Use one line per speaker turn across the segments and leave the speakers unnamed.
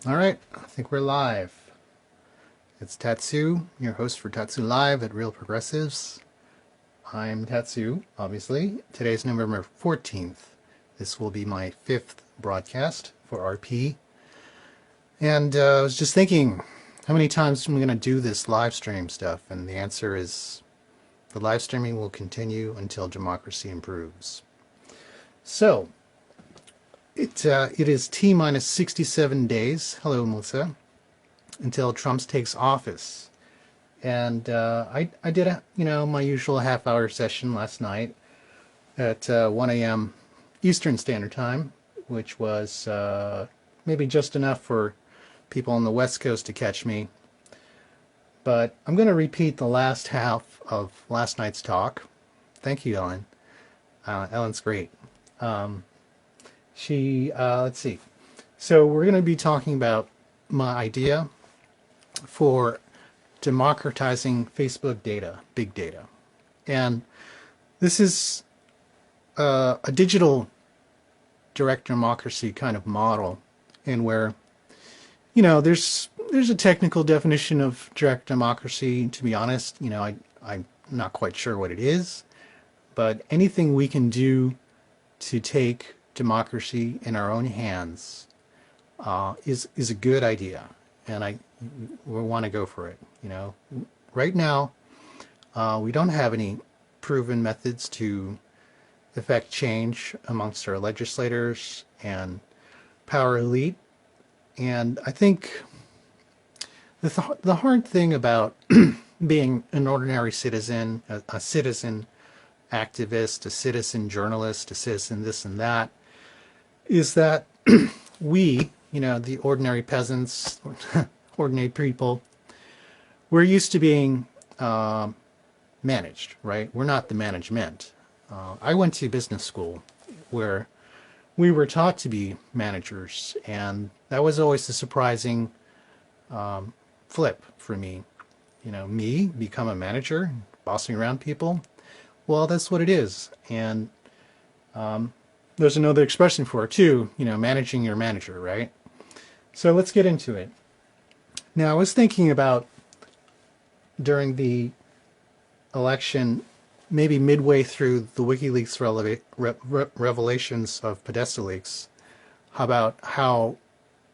All right, I think we're live. It's Tatsu, your host for Tatsu Live at Real Progressives. I'm Tatsu, obviously. Today's November 14th. This will be my fifth broadcast for RP. And I was just thinking, how many times am I going to do this live stream stuff? And the answer is the live streaming will continue until democracy improves. So, it is T minus 67 days. Hello, Melissa. Until Trump takes office. And I did my usual half-hour session last night at 1 a.m. Eastern Standard Time, which was maybe just enough for people on the West Coast to catch me. But I'm going to repeat the last half of last night's talk. Thank you, Ellen. Ellen's great. Let's see. So we're going to be talking about my idea for democratizing Facebook data, big data. And this is a digital direct democracy kind of model in where, there's a technical definition of direct democracy. To be honest, I'm not quite sure what it is, but anything we can do to take democracy in our own hands is a good idea, and we want to go for it. Right now we don't have any proven methods to effect change amongst our legislators and power elite, and I think the hard thing about being an ordinary citizen, a citizen activist, a citizen journalist, a citizen this and that, is that we, the ordinary peasants, ordinary people, we're used to being managed, right? We're not the management. I went to business school where we were taught to be managers, and that was always a surprising flip for me. Me become a manager, bossing around people. Well, that's what it is. And there's another expression for it too, managing your manager, right? So let's get into it. Now, I was thinking about during the election, maybe midway through the WikiLeaks revelations of Podesta leaks, about how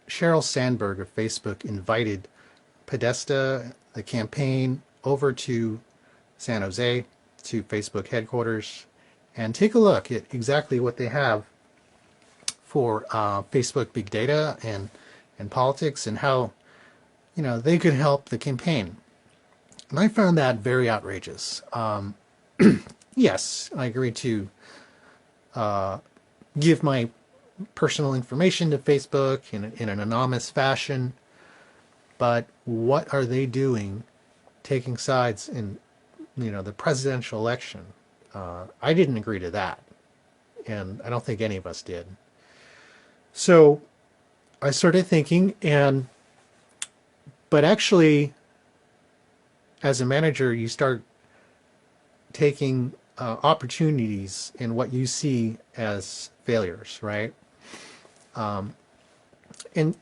Sheryl Sandberg of Facebook invited Podesta, the campaign, over to San Jose, to Facebook headquarters, and take a look at exactly what they have for Facebook big data and politics, and how they could help the campaign. And I found that very outrageous. Yes, I agree to give my personal information to Facebook in an anonymous fashion, but what are they doing taking sides in the presidential election? I didn't agree to that, and I don't think any of us did. So I started thinking, but actually, as a manager, you start taking opportunities in what you see as failures, right? And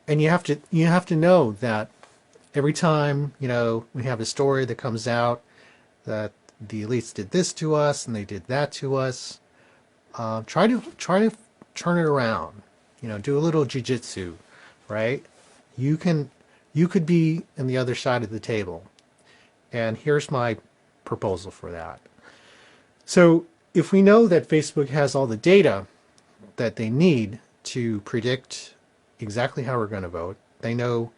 you have to know that every time we have a story that comes out that the elites did this to us and they did that to us, try to turn it around. Do a little jujitsu, right? You could be on the other side of the table. And here's my proposal for that. So if we know that Facebook has all the data that they need to predict exactly how we're going to vote, they know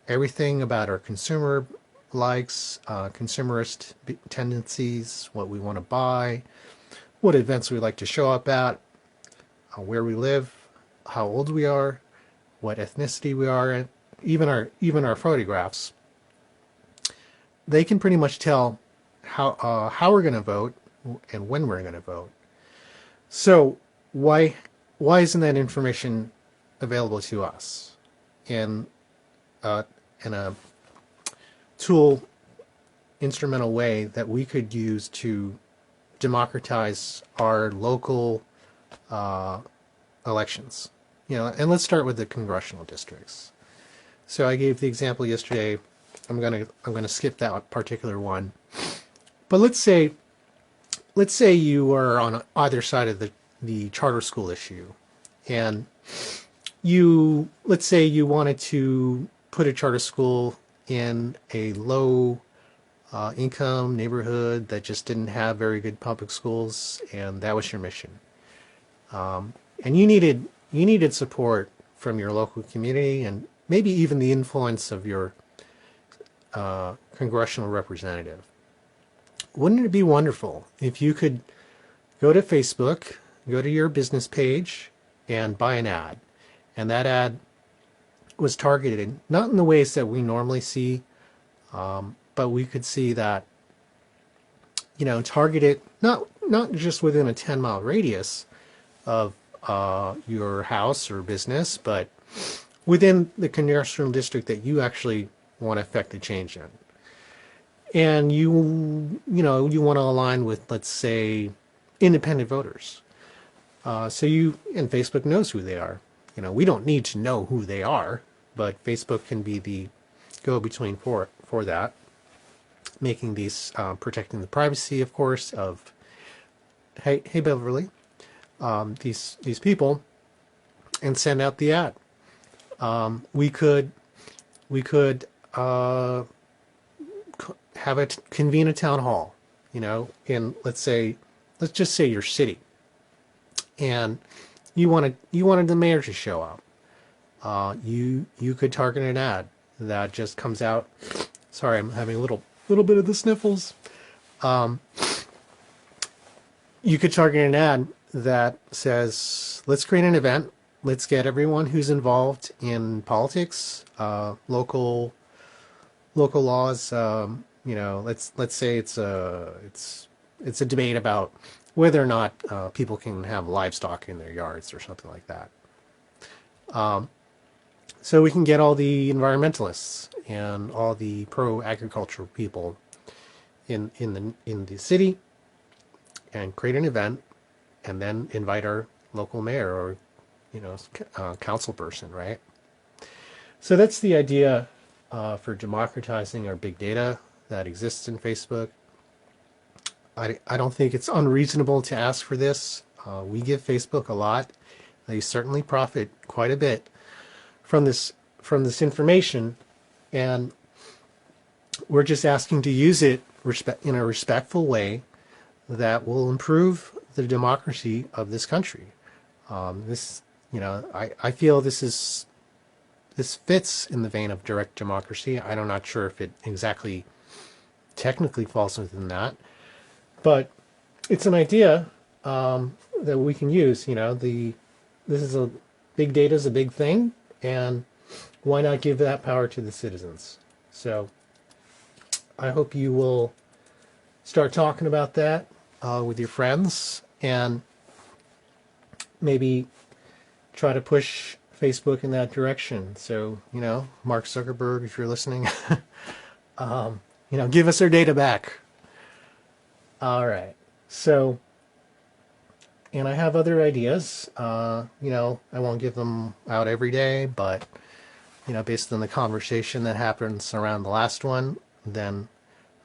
everything about our consumer likes, consumerist tendencies, what we want to buy, what events we like to show up at, where we live, how old we are, what ethnicity we are, and even our photographs. They can pretty much tell how we're going to vote and when we're going to vote. So why isn't that information available to us in a tool, instrumental way that we could use to democratize our local elections? And let's start with the congressional districts. So I gave the example yesterday. I'm gonna skip that particular one. But let's say you are on either side of the charter school issue, and let's say you wanted to put a charter school in a low income neighborhood that just didn't have very good public schools, and that was your mission. And you needed support from your local community and maybe even the influence of your congressional representative. Wouldn't it be wonderful if you could go to Facebook, go to your business page, and buy an ad? And that ad was targeted not in the ways that we normally see, but we could see that, targeted not just within a 10-mile radius of your house or business, but within the congressional district that you actually want to affect a change in. And you want to align with, let's say, independent voters. And Facebook knows who they are. We don't need to know who they are, but Facebook can be the go-between for that, making these protecting the privacy, of course, of hey Beverly, these people, and send out the ad. We could have it convene a town hall, in let's just say your city, and you wanted the mayor to show up. You could target an ad that just comes out. Sorry, I'm having a little bit of the sniffles. You could target an ad that says, let's create an event. Let's get everyone who's involved in politics, local laws. Let's say it's a debate about whether or not people can have livestock in their yards or something like that. So we can get all the environmentalists and all the pro-agriculture people in the city and create an event, and then invite our local mayor or council person, right? So that's the idea for democratizing our big data that exists in Facebook. I don't think it's unreasonable to ask for this. We give Facebook a lot. They certainly profit quite a bit from this information, and we're just asking to use it in a respectful way that will improve the democracy of this country. I feel this fits in the vein of direct democracy. I'm not sure if it exactly technically falls within that, but it's an idea that we can use. Big data is a big thing, and why not give that power to the citizens? So I hope you will start talking about that with your friends, and maybe try to push Facebook in that direction. So, Mark Zuckerberg, if you're listening, give us our data back. All right. So, and I have other ideas. I won't give them out every day, but, based on the conversation that happens around the last one, then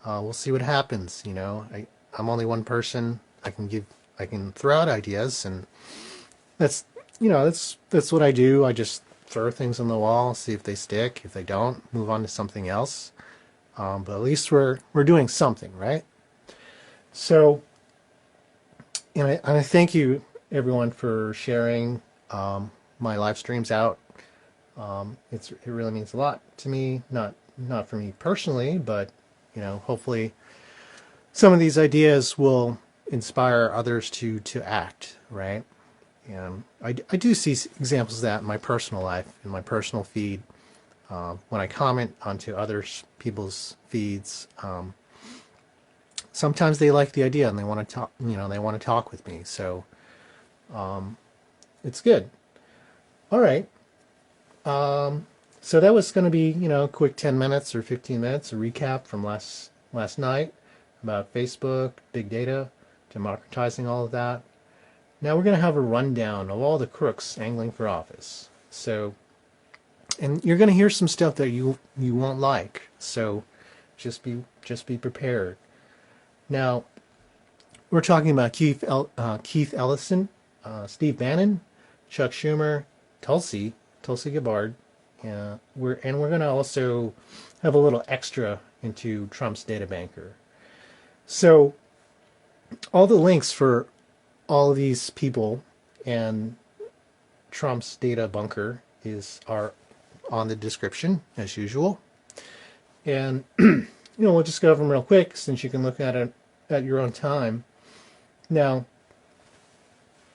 we'll see what happens. I'm only one person. I can throw out ideas, and that's what I do. I just throw things on the wall, see if they stick. If they don't, move on to something else. But at least we're doing something, right? So, and I thank you everyone for sharing my live streams out. It really means a lot to me. Not for me personally, but hopefully some of these ideas will inspire others to act, right? And I do see examples of that in my personal life, in my personal feed, when I comment onto people's feeds. Sometimes they like the idea and they want to talk. They want to talk with me. So it's good. All right. So that was going to be a quick 10 minutes or 15 minutes, a recap from last night about Facebook, big data, democratizing all of that. Now we're going to have a rundown of all the crooks angling for office. So and you're going to hear some stuff that you won't like. So just be prepared. Now, we're talking about Keith Ellison, Steve Bannon, Chuck Schumer, Tulsi Gabbard. We're going to also have a little extra into Trump's data banker. So all the links for all of these people and Trump's data bunker are on the description as usual. And we'll just go over them real quick since you can look at it at your own time. Now,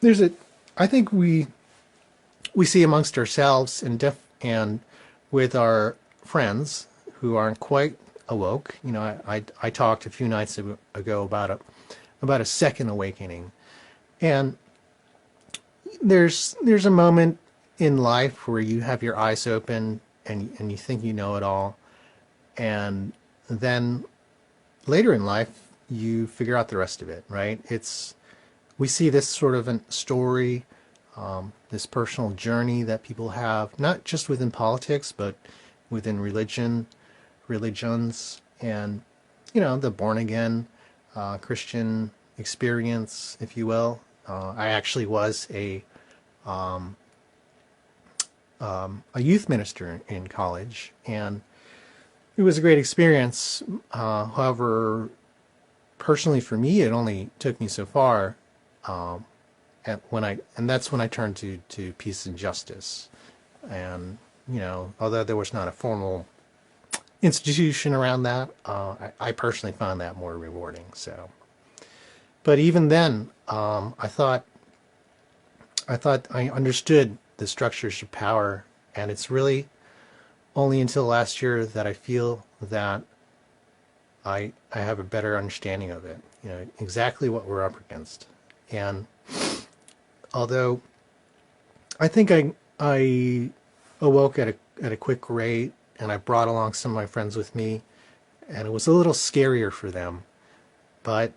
I think we see amongst ourselves and with our friends who aren't quite awoke. I talked a few nights ago about a second awakening, and there's a moment in life where you have your eyes open and you think you know it all, and then later in life you figure out the rest of it, right? We see this sort of a story, this personal journey that people have, not just within politics, but within religions, and the born again Christian experience, if you will. I actually was a youth minister in college, and it was a great experience. However, personally for me, it only took me so far. And that's when I turned to peace and justice. And although there was not a formal institution around that, I personally found that more rewarding. So, but even then, I thought I understood the structures of power, and it's really only until last year that I feel that I have a better understanding of it. Exactly what we're up against. And although I think I awoke at a quick rate, and I brought along some of my friends with me, and it was a little scarier for them. But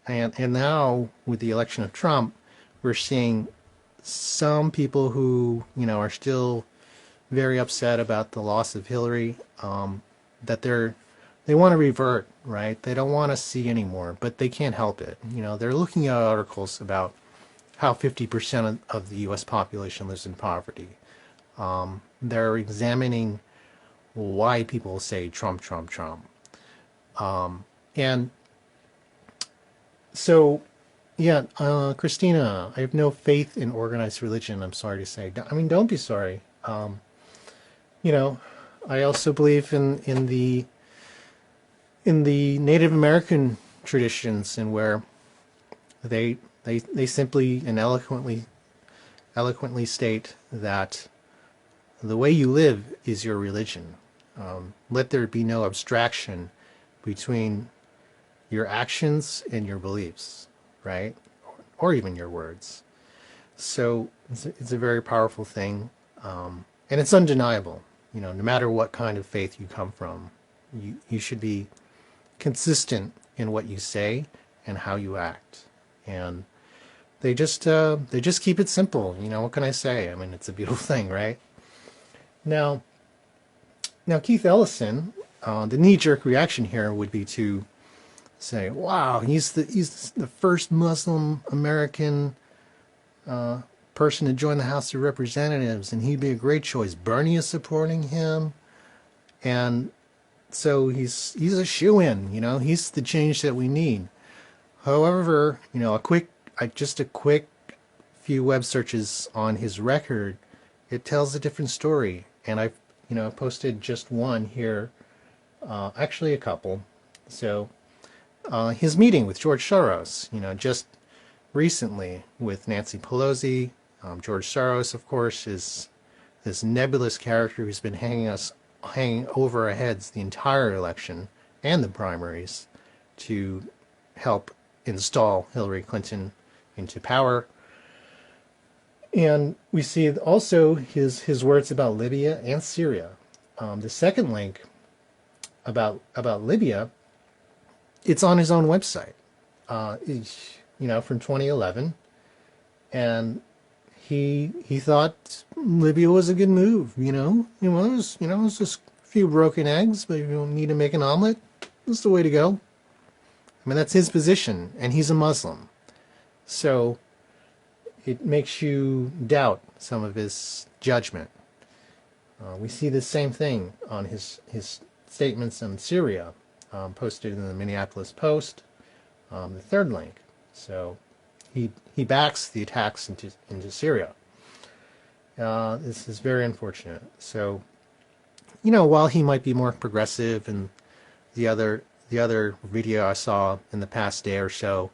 and now with the election of Trump, we're seeing some people who are still very upset about the loss of Hillary, that they want to revert, right? They don't want to see anymore, but they can't help it. They're looking at articles about how 50% of the U.S. population lives in poverty. They're examining why people say Trump, Trump, Trump. And so, yeah, Christina, I have no faith in organized religion, I'm sorry to say. I mean, don't be sorry. I also believe in the Native American traditions, and where they simply and eloquently state that the way you live is your religion. Let there be no abstraction between your actions and your beliefs, right? Or even your words. So it's a very powerful thing, and it's undeniable. No matter what kind of faith you come from, you should be consistent in what you say and how you act. And they just keep it simple. What can I say? I mean, it's a beautiful thing, right? Now Keith Ellison, the knee-jerk reaction here would be to say, "Wow, he's the first Muslim American person to join the House of Representatives, and he'd be a great choice. Bernie is supporting him, and so he's a shoo-in. He's the change that we need." However, just a quick few web searches on his record, it tells a different story. And I've posted just one here, actually a couple. So his meeting with George Soros, just recently with Nancy Pelosi. George Soros, of course, is this nebulous character who's been hanging over our heads the entire election and the primaries to help install Hillary Clinton into power. And we see also his words about Libya and Syria. The second link about Libya, it's on his own website, from 2011, and he thought Libya was a good move. It was just a few broken eggs, but if you need to make an omelet, that's the way to go. I mean, that's his position, and he's a Muslim, so it makes you doubt some of his judgment. We see the same thing on his statements on Syria, posted in the Minneapolis Post, the third link. So he backs the attacks into Syria. This is very unfortunate. So, while he might be more progressive, and the other video I saw in the past day or so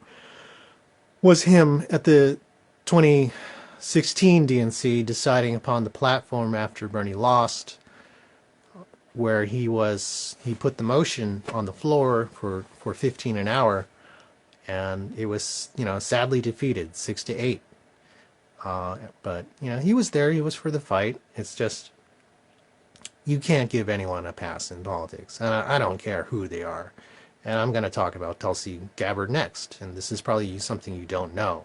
was him at the 2016 DNC deciding upon the platform after Bernie lost, where he put the motion on the floor for 15 an hour, and it was sadly defeated 6-8. But he was there. He was for the fight. It's just you can't give anyone a pass in politics, and I don't care who they are. And I'm going to talk about Tulsi Gabbard next, and this is probably something you don't know.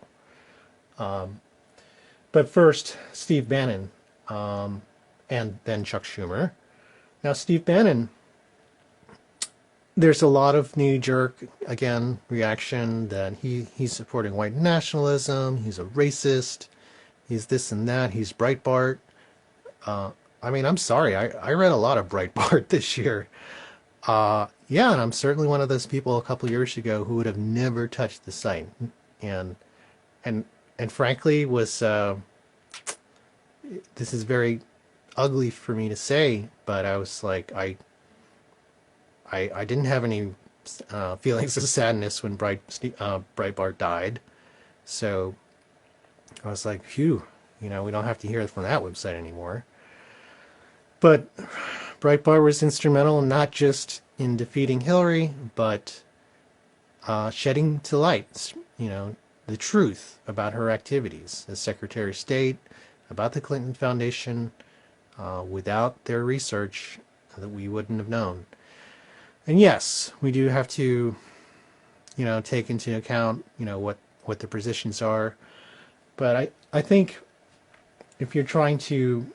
But first, Steve Bannon, and then Chuck Schumer. Now, Steve Bannon, there's a lot of knee-jerk, again, reaction that he's supporting white nationalism, he's a racist, he's this and that, he's Breitbart. I mean, I'm sorry, I read a lot of Breitbart this year. Yeah, and I'm certainly one of those people a couple years ago who would have never touched the site, and frankly was this is very ugly for me to say, but I was like I didn't have any feelings of sadness when Breitbart died, so I was like, phew, we don't have to hear it from that website anymore. But Breitbart was instrumental not just in defeating Hillary, but shedding to light, the truth about her activities as Secretary of State, about the Clinton Foundation. Without their research, that we wouldn't have known. And yes, we do have to, take into account, what the positions are. But I think if you're trying to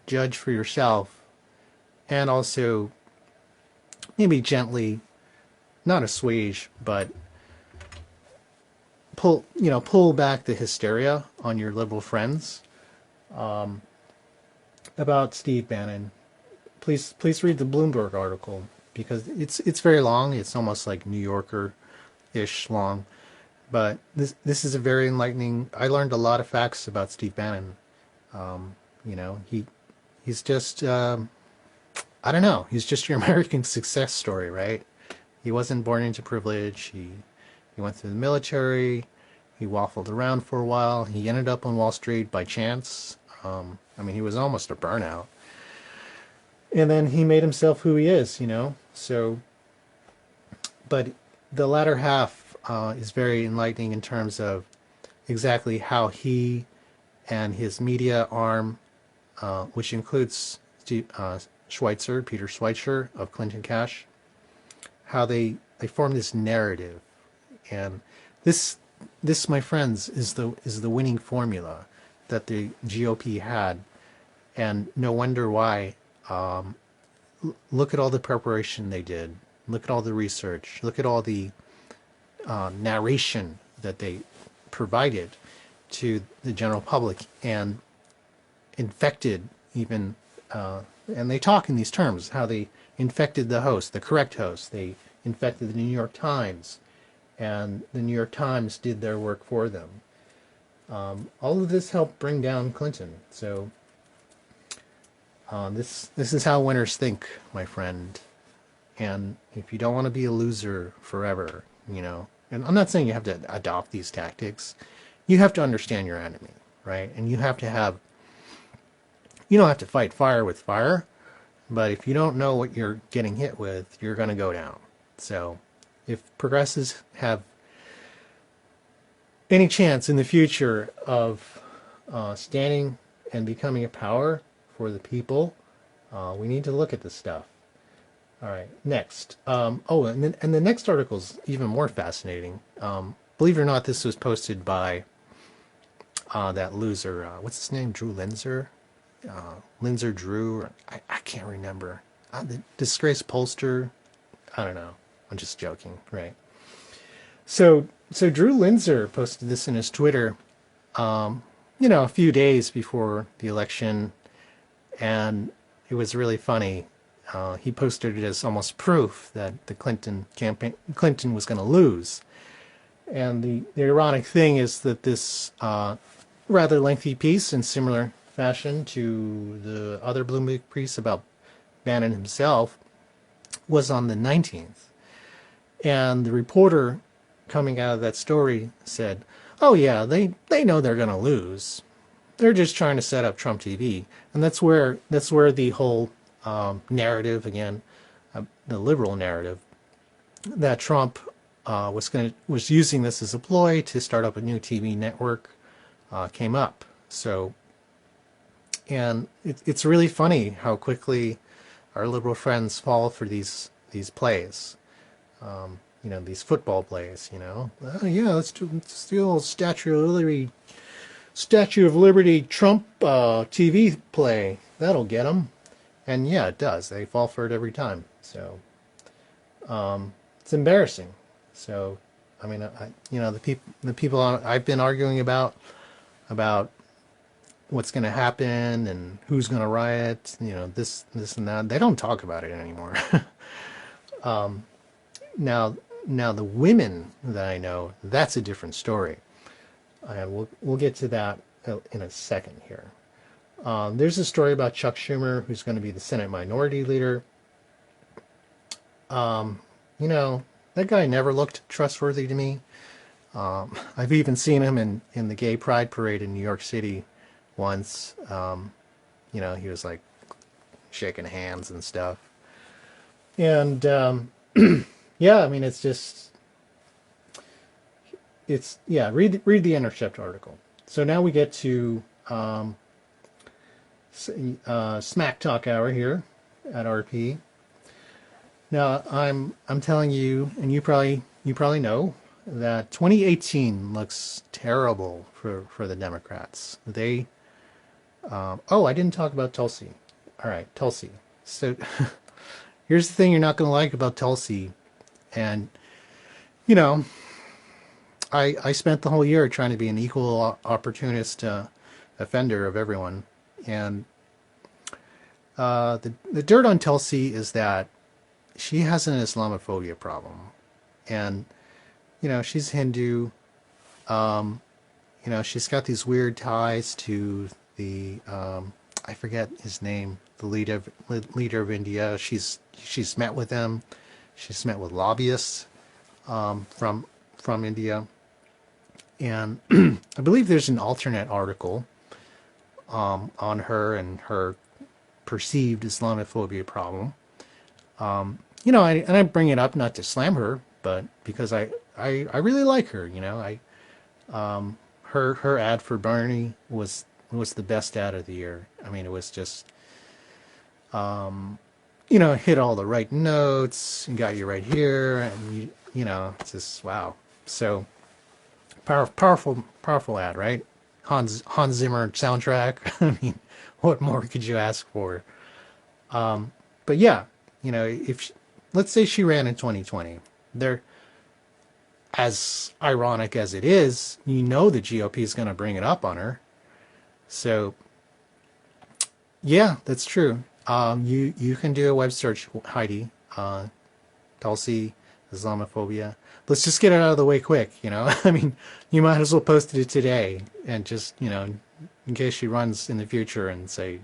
judge for yourself, and also maybe gently, not assuage, but pull back the hysteria on your liberal friends about Steve Bannon, please read the Bloomberg article, because it's very long. It's almost like New Yorker-ish long, but this is a very enlightening. I learned a lot of facts about Steve Bannon. He's just I don't know. He's just your American success story, right? He wasn't born into privilege. He went through the military. He waffled around for a while. He ended up on Wall Street by chance. He was almost a burnout. And then he made himself who he is, So, but the latter half is very enlightening in terms of exactly how he and his media arm, which includes Peter Schweitzer of Clinton Cash, how they form this narrative. And this, my friends, is the winning formula that the GOP had, and no wonder why. Look at all the preparation they did. Look at all the research. Look at all the narration that they provided to the general public, and infected even, and they talk in these terms, how they infected the host, the correct host. They infected the New York Times, and the New York Times did their work for them. All of this helped bring down Clinton. So this is how winners think, my friend. And if you don't want to be a loser forever, and I'm not saying you have to adopt these tactics, you have to understand your enemy, right? And you don't have to fight fire with fire, but if you don't know what you're getting hit with, you're going to go down. So if progressives have any chance in the future of standing and becoming a power for the people, we need to look at this stuff. All right, next. And the next article is even more fascinating. Believe it or not, this was posted by that loser, what's his name? Drew Linzer? Linzer Drew? I can't remember. The disgraced pollster. I don't know. I'm just joking, right? So Drew Linzer posted this in his Twitter, a few days before the election, and it was really funny. He posted it as almost proof that the Clinton was going to lose. And the ironic thing is that this rather lengthy piece, in similar fashion to the other Bloomberg piece about Bannon himself, was on the 19th. And the reporter coming out of that story said, oh yeah, they know they're going to lose. They're just trying to set up Trump TV. And that's where the whole narrative, again, the liberal narrative, that Trump was using this as a ploy to start up a new TV network, came up. So, and it's really funny how quickly our liberal friends fall for these plays. These football plays, oh, yeah, let's do the old Statue of Liberty Trump TV play. That'll get them. And yeah, it does. They fall for it every time. So it's embarrassing. So, I mean, the people I've been arguing about what's going to happen and who's going to riot, this and that, they don't talk about it anymore. Now the women that I know, that's a different story. And we'll get to that in a second here. There's a story about Chuck Schumer, who's going to be the Senate Minority Leader. That guy never looked trustworthy to me. I've even seen him in the Gay Pride Parade in New York City once. He was like shaking hands and stuff. And yeah, I mean, read the Intercept article. So now we get to Smack Talk Hour here at RP. Now I'm telling you, and you probably know, that 2018 looks terrible for the Democrats. I didn't talk about Tulsi. All right, Tulsi. So here's the thing you're not going to like about Tulsi. And, I spent the whole year trying to be an equal opportunist offender of everyone. And the dirt on Tulsi is that she has an Islamophobia problem. And, she's Hindu. She's got these weird ties to the, I forget his name, the leader of India. She's met with them. She's met with lobbyists from India. And I believe there's an alternate article on her and her perceived Islamophobia problem. I bring it up not to slam her, but because I really like her. Her ad for Bernie was the best ad of the year. I mean, it was just hit all the right notes and got you right here, and it's just wow. So powerful ad, right? Hans Zimmer soundtrack. I mean, what more could you ask for? But yeah, if let's say she ran in 2020, as ironic as it is, the GOP is going to bring it up on her. So yeah, that's true. You can do a web search, Heidi, Tulsi, Islamophobia. Let's just get it out of the way quick, I mean, you might as well post it today and just, in case she runs in the future and say,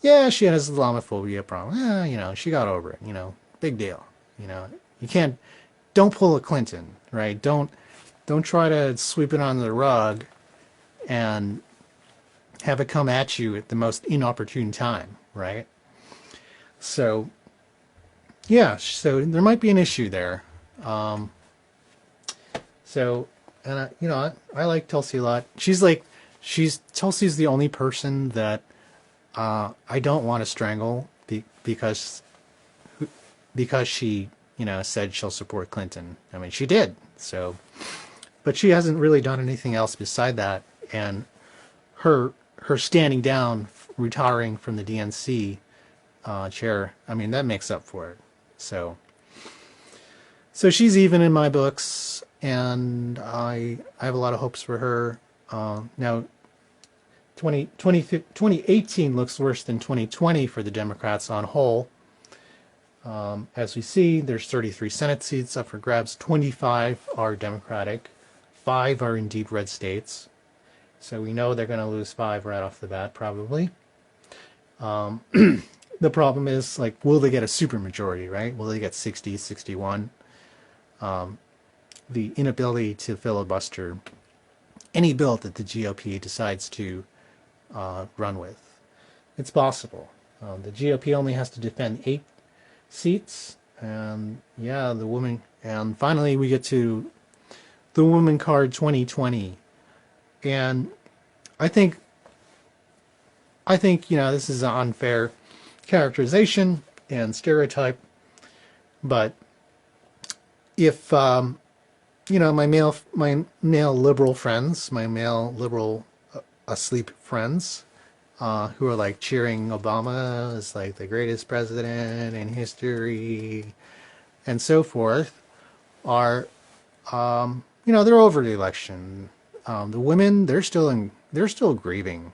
yeah, she has Islamophobia problem. Yeah, she got over it, big deal. Don't pull a Clinton, right? Don't try to sweep it under the rug and have it come at you at the most inopportune time, right? So, yeah, so there might be an issue there. And I like Tulsi a lot. Tulsi's the only person that I don't want to strangle because she, said she'll support Clinton. I mean, she did. So, but she hasn't really done anything else beside that. and her standing down, retiring from the DNC chair, I mean, that makes up for it. So she's even in my books, and I have a lot of hopes for her. Now, 2018 looks worse than 2020 for the Democrats on whole. As we see, there's 33 Senate seats up for grabs. 25 are Democratic. 5 are indeed red states. So we know they're going to lose 5 right off the bat, probably. The problem is, like, will they get a supermajority, right? Will they get 60, 61? The inability to filibuster any bill that the GOP decides to run with. It's possible. The GOP only has to defend 8 seats, and yeah, the woman. And finally, we get to the woman card 2020, and I think this is an unfair characterization and stereotype, but if my male liberal friends, my male liberal asleep friends, who are like cheering Obama as like the greatest president in history and so forth, are they're over the election. The women, they're still grieving,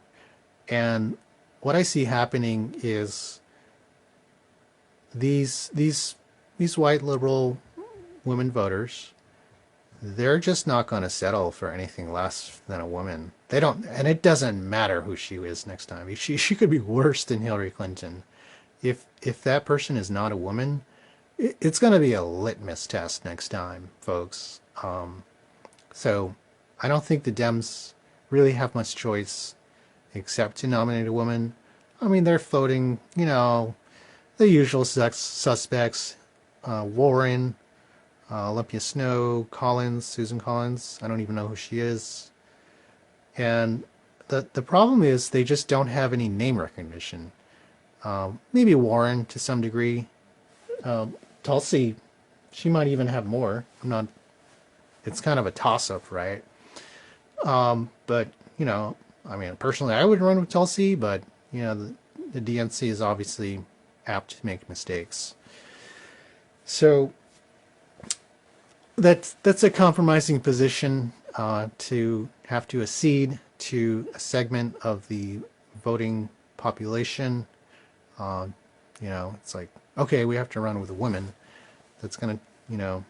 and what I see happening is these white liberal women voters, they're just not going to settle for anything less than a woman. They don't, and it doesn't matter who she is next time. She could be worse than Hillary Clinton. If that person is not a woman, it's going to be a litmus test next time, folks. So I don't think the Dems really have much choice except to nominate a woman. I mean, they're floating, the usual suspects, Warren, Olympia Snow, Collins, Susan Collins. I don't even know who she is. And the problem is they just don't have any name recognition. Maybe Warren to some degree. Tulsi, she might even have more. It's kind of a toss-up, right? But, I mean, personally, I would run with Tulsi, but, the DNC is obviously apt to make mistakes. So that's a compromising position to have to accede to a segment of the voting population. It's like, okay, we have to run with a woman. That's going to,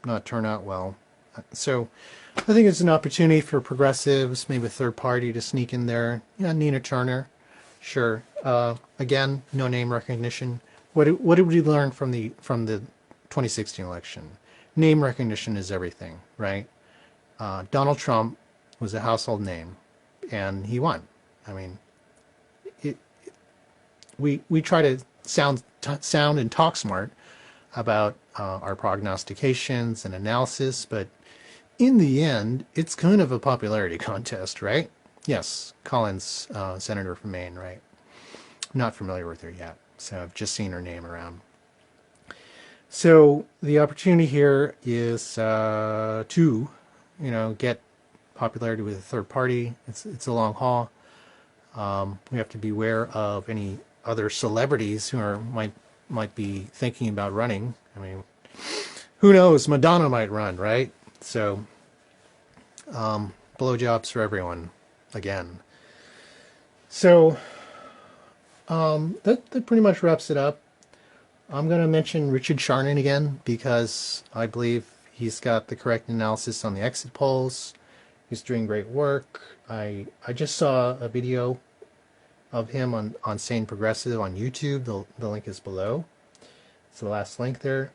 not turn out well. So I think it's an opportunity for progressives, maybe a third party to sneak in there. Nina Turner, sure. Again, no name recognition. What did we learn from the 2016 election? Name recognition is everything, right? Donald Trump was a household name, and he won. I mean, we try to sound and talk smart about our prognostications and analysis, but in the end, it's kind of a popularity contest, right? Yes, Collins, senator from Maine, right? I'm not familiar with her yet, so I've just seen her name around. So the opportunity here is to, get popularity with a third party. It's a long haul. We have to be aware of any other celebrities who might be thinking about running. I mean, who knows? Madonna might run, right? So, blowjobs for everyone, again. So, that pretty much wraps it up. I'm going to mention Richard CHARNIN again because I believe he's got the correct analysis on the exit polls. He's doing great work. I just saw a video of him on Sane Progressive on YouTube. The link is below. It's the last link there.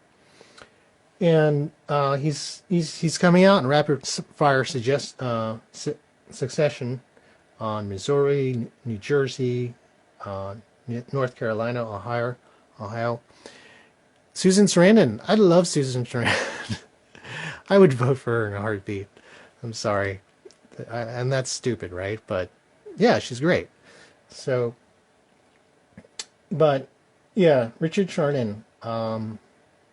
And he's coming out in rapid fire succession on Missouri, New Jersey, North Carolina, Ohio. Susan Sarandon. I love Susan Sarandon. I would vote for her in a heartbeat. I'm sorry. And that's stupid, right? But yeah, she's great. So, but yeah, Richard CHARNIN,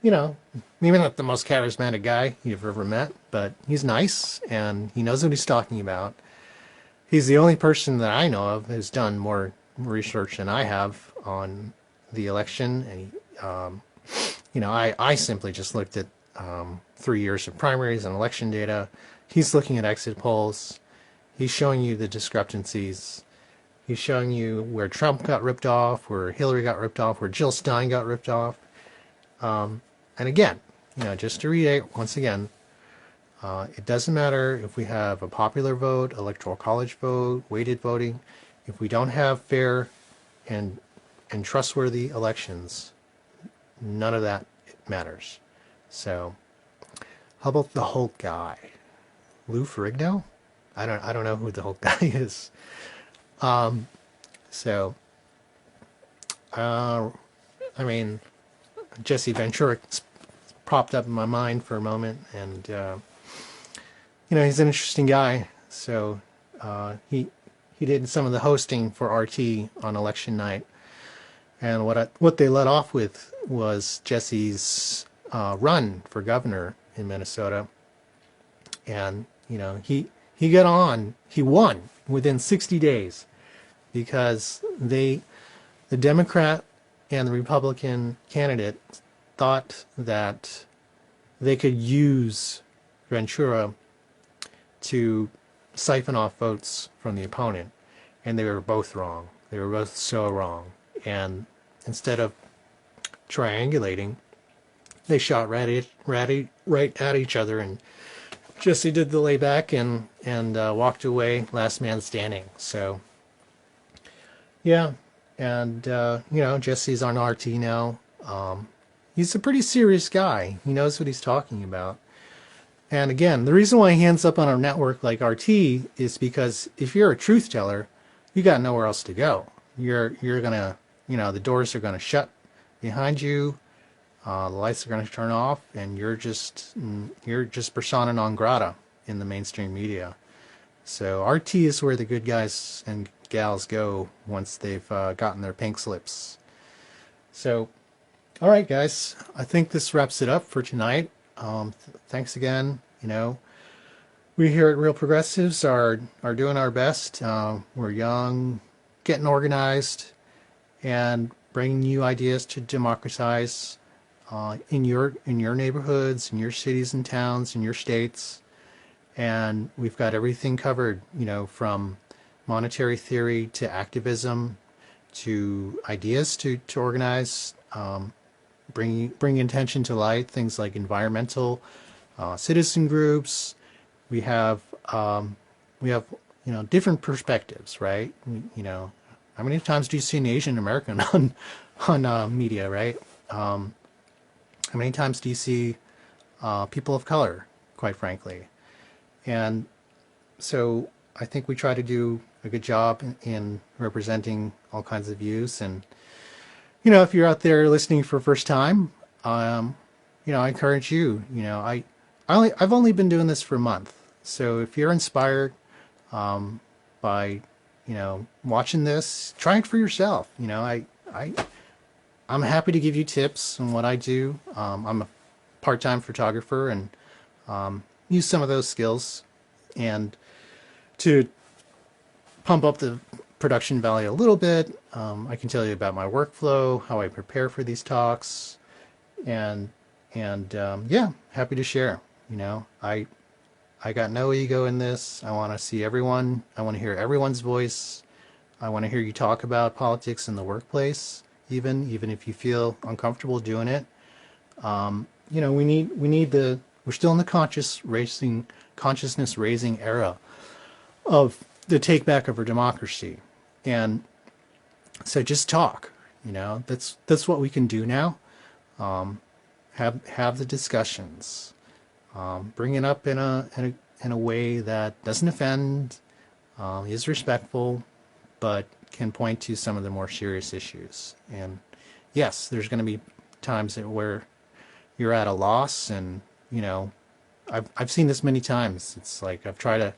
maybe not the most charismatic guy you've ever met, but he's nice and he knows what he's talking about. He's the only person that I know of who's done more research than I have on the election. And I simply just looked at 3 years of primaries and election data. He's looking at exit polls. He's showing you the discrepancies. He's showing you where Trump got ripped off, where Hillary got ripped off, where Jill Stein got ripped off. And again, just to reiterate once again, it doesn't matter if we have a popular vote, electoral college vote, weighted voting. If we don't have fair and trustworthy elections, none of that matters. So, how about the Hulk guy, Lou Ferrigno? I don't know who the Hulk guy is. So, I mean, Jesse Ventura popped up in my mind for a moment, and he's an interesting guy. So, he did some of the hosting for RT on election night, and what they let off with was Jesse's run for governor in Minnesota, and he got on. He won within 60 days because the Democrat and the Republican candidate thought that they could use Ventura to siphon off votes from the opponent, and they were both wrong. They were both so wrong. And instead of triangulating, they shot right at each other, and Jesse did the layback and walked away last man standing. So, yeah, and Jesse's on RT now. He's a pretty serious guy. He knows what he's talking about. And again, the reason why he ends up on a network like RT is because if you're a truth teller, you got nowhere else to go. You're gonna, the doors are gonna shut behind you. The lights are going to turn off, and you're just persona non grata in the mainstream media. So RT is where the good guys and gals go once they've gotten their pink slips. So, all right, guys, I think this wraps it up for tonight. Thanks again. We here at Real Progressives are doing our best. We're young, getting organized, and bringing you ideas to democratize. In your neighborhoods, in your cities and towns, in your states. And we've got everything covered, from monetary theory to activism to ideas to organize, bring intention to light, things like environmental citizen groups. We have different perspectives, right? How many times do you see an Asian American on media, right? How many times do you see people of color, quite frankly? And so I think we try to do a good job in representing all kinds of views. And, if you're out there listening for the first time, I encourage you, I've only been doing this for a month. So if you're inspired by, watching this, try it for yourself. I'm happy to give you tips on what I do. I'm a part-time photographer and use some of those skills and to pump up the production value a little bit. I can tell you about my workflow, how I prepare for these talks, and happy to share. I got no ego in this. I want to see everyone. I want to hear everyone's voice. I want to hear you talk about politics in the workplace. Even if you feel uncomfortable doing it, we're still in the consciousness raising era of the take back of our democracy, and so just talk. That's what we can do now. Have the discussions, bring it up in a way that doesn't offend, is respectful, but can point to some of the more serious issues. And yes, there's going to be times where you're at a loss, and I've seen this many times. It's like I've tried to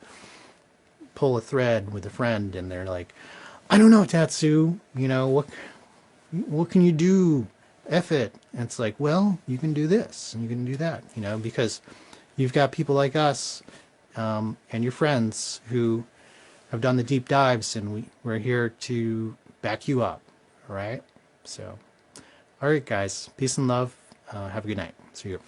pull a thread with a friend, and they're like, I don't know, Tatsu, what can you do? F it. And it's like, well, you can do this and you can do that, because you've got people like us and your friends who have done the deep dives, and we're here to back you up. All right. So, all right, guys. Peace and love. Have a good night. See you.